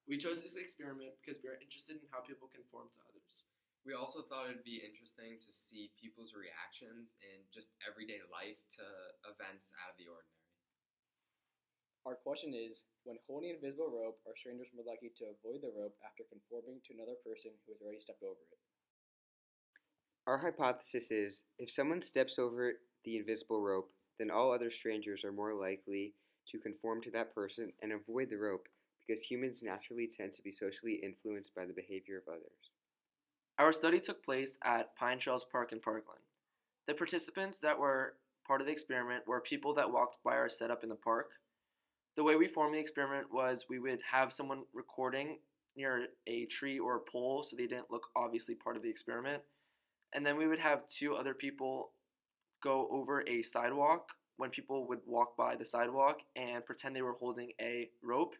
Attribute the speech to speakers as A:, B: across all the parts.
A: We chose this experiment because we are interested in how people conform to others.
B: We also thought it'd be interesting to see people's reactions in just everyday life to events out of the ordinary.
C: Our question is, when holding an invisible rope, are strangers more likely to avoid the rope after conforming to another person who has already stepped over it?
D: Our hypothesis is if someone steps over the invisible rope, then all other strangers are more likely to conform to that person and avoid the rope because humans naturally tend to be socially influenced by the behavior of others.
A: Our study took place at Pine Trails Park in Parkland. The participants that were part of the experiment were people that walked by our setup in the park. The way we formed the experiment was we would have someone recording near a tree or a pole so they didn't look obviously part of the experiment. And then we would have two other people go over a sidewalk when people would walk by the sidewalk and pretend they were holding a rope.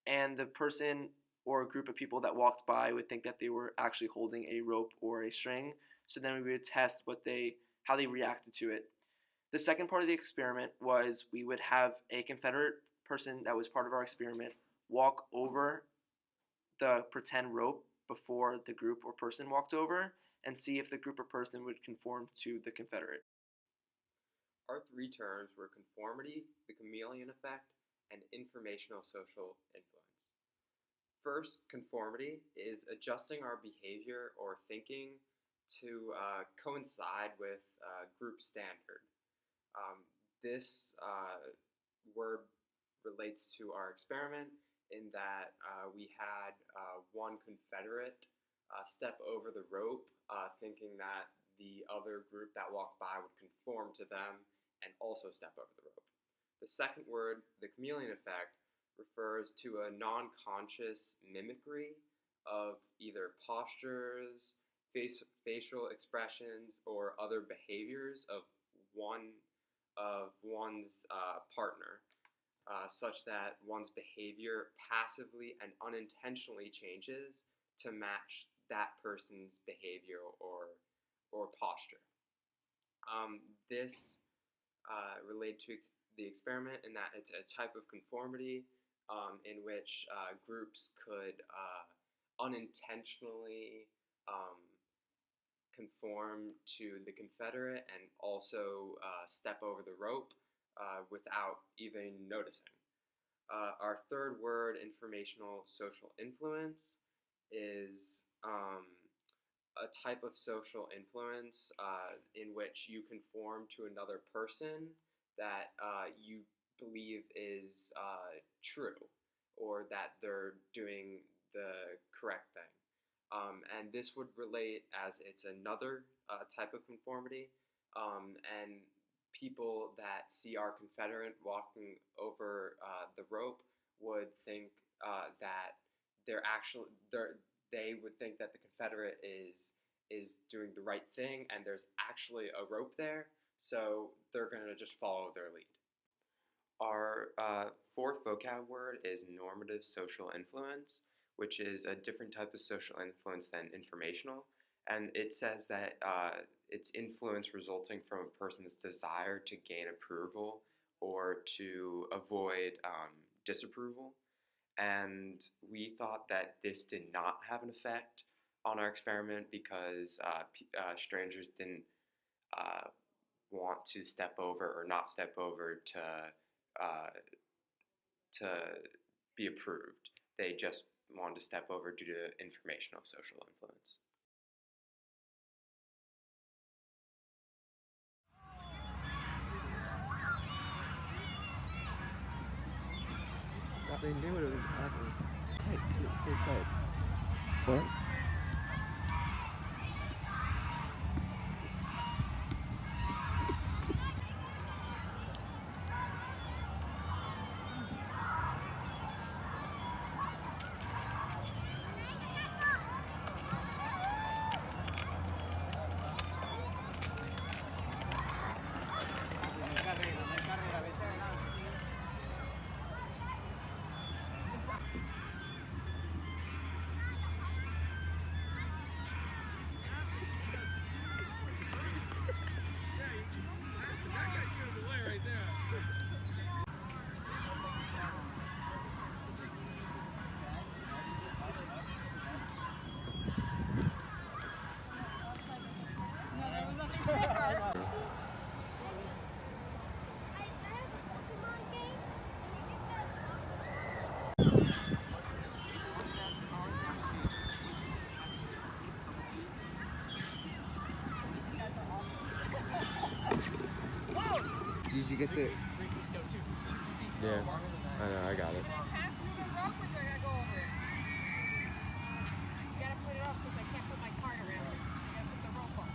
A: And the person or a group of people that walked by would think that they were actually holding a rope or a string. So then we would test how they reacted to it. The second part of the experiment was we would have a Confederate person that was part of our experiment walk over the pretend rope before the group or person walked over and see if the group or person would conform to the Confederate.
B: Our three terms were conformity, the chameleon effect, and informational social influence. First, conformity is adjusting our behavior or thinking to coincide with group standard. This word relates to our experiment in that we had one Confederate step over the rope, thinking that the other group that walked by would conform to them and also step over the rope. The second word, the chameleon effect, refers to a non-conscious mimicry of either postures, facial expressions, or other behaviors of one's partner, such that one's behavior passively and unintentionally changes to match that person's behavior or posture. This related to the experiment in that it's a type of conformity in which groups could unintentionally conform to the Confederate and also step over the rope without even noticing. Our third word, informational social influence, is a type of social influence in which you conform to another person that you believe is true or that they're doing the correct thing. And this would relate as it's another type of conformity, and people that see our Confederate walking over the rope would think that they would think that the Confederate is doing the right thing and there's actually a rope there, so they're going to just follow their lead.
E: Our fourth vocab word is normative social influence, which is a different type of social influence than informational. And it says that it's influence resulting from a person's desire to gain approval or to avoid disapproval. And we thought that this did not have an effect on our experiment because strangers didn't want to step over or not step over to be approved. They just wanted to step over due to informational social influence.
F: They knew it was happening. Hey, what?
D: Did you get the?
F: Yeah, I know, I got it.
G: Can I pass through the rope or do I gotta go over it? You gotta put it up because I can't put my cart around it. You gotta put the rope up.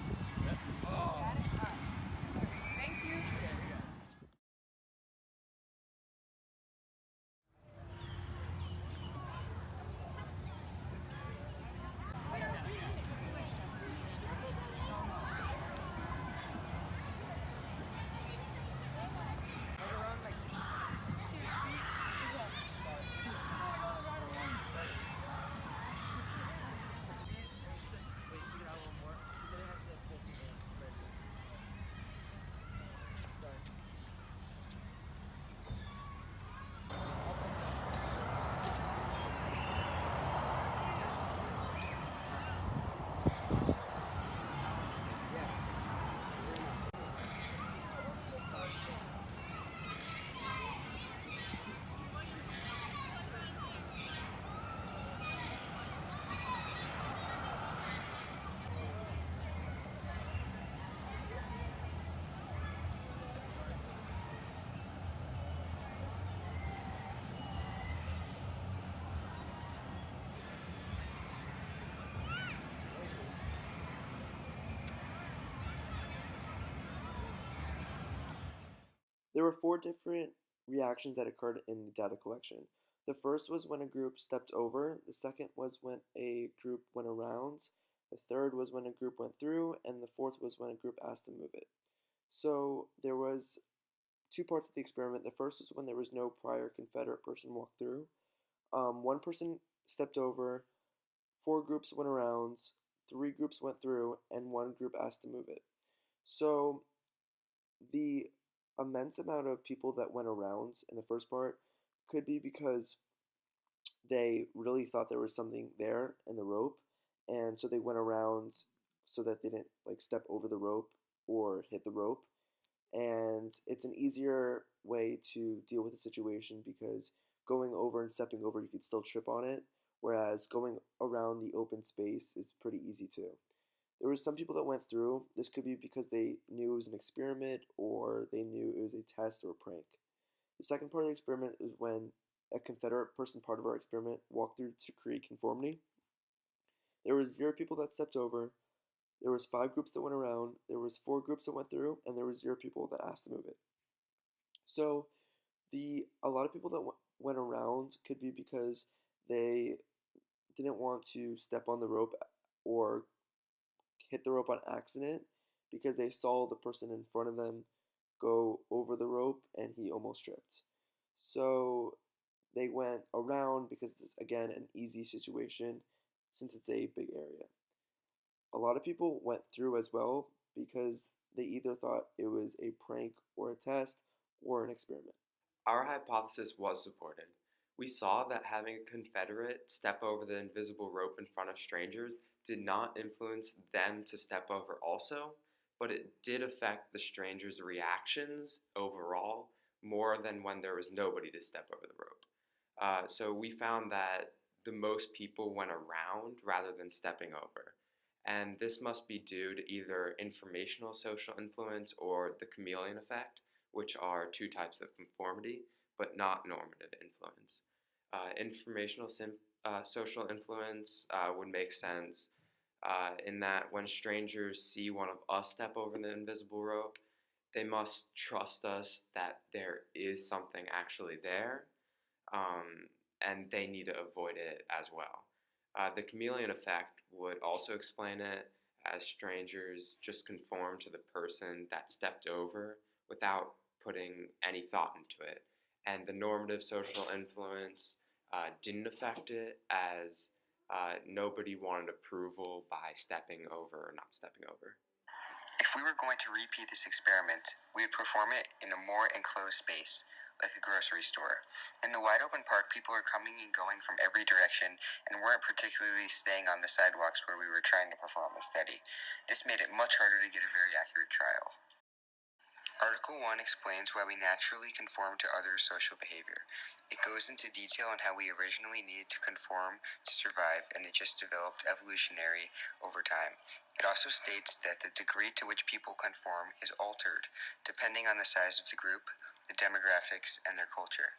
G: Got it? All right. Thank you.
A: There were 4 different reactions that occurred in the data collection. The first was when a group stepped over, the second was when a group went around, the third was when a group went through, and the fourth was when a group asked to move it. So there was 2 parts of the experiment. The first was when there was no prior Confederate person walked through. One person stepped over, 4 groups went around, 3 groups went through, and 1 group asked to move it. So the immense amount of people that went around in the first part could be because they really thought there was something there in the rope, and so they went around so that they didn't like step over the rope or hit the rope. And it's an easier way to deal with the situation because going over and stepping over, you could still trip on it, whereas going around the open space is pretty easy too. There was some people that went through. This could be because they knew it was an experiment or they knew it was a test or a prank. The second part of the experiment is when a Confederate person, part of our experiment, walked through to create conformity. There was 0 people that stepped over. There was 5 groups that went around. There was 4 groups that went through, and there was 0 people that asked to move it. So a lot of people that went around could be because they didn't want to step on the rope or hit the rope on accident because they saw the person in front of them go over the rope and he almost tripped. So they went around because it's again an easy situation since it's a big area. A lot of people went through as well because they either thought it was a prank or a test or an experiment.
E: Our hypothesis was supported. We saw that having a Confederate step over the invisible rope in front of strangers did not influence them to step over also, but it did affect the strangers' reactions overall more than when there was nobody to step over the rope. So we found that the most people went around rather than stepping over. And this must be due to either informational social influence or the chameleon effect, which are 2 types of conformity, but not normative influence. Informational social influence would make sense in that when strangers see one of us step over the invisible rope, they must trust us that there is something actually there, and they need to avoid it as well. The chameleon effect would also explain it, as strangers just conform to the person that stepped over without putting any thought into it. And the normative social influence didn't affect it, as nobody wanted approval by stepping over or not stepping over.
D: If we were going to repeat this experiment, we would perform it in a more enclosed space, like a grocery store. In the wide open park, people were coming and going from every direction and weren't particularly staying on the sidewalks where we were trying to perform the study. This made it much harder to get a very accurate trial. Article 1 explains why we naturally conform to others' social behavior. It goes into detail on how we originally needed to conform to survive, and it just developed evolutionary over time. It also states that the degree to which people conform is altered depending on the size of the group, the demographics, and their culture.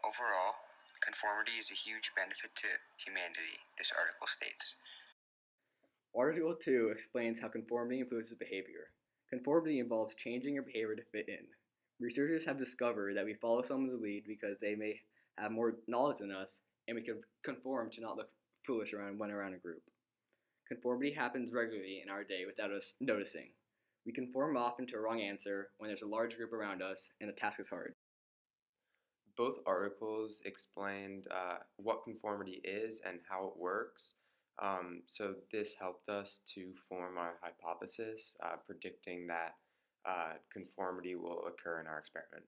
D: Overall, conformity is a huge benefit to humanity, this article states.
C: Article 2 explains how conformity influences behavior. Conformity involves changing your behavior to fit in. Researchers have discovered that we follow someone's lead because they may have more knowledge than us, and we can conform to not look foolish when around a group. Conformity happens regularly in our day without us noticing. We conform often to a wrong answer when there's a large group around us and the task is hard.
E: Both articles explained what conformity is and how it works. So this helped us to form our hypothesis, predicting that conformity will occur in our experiment.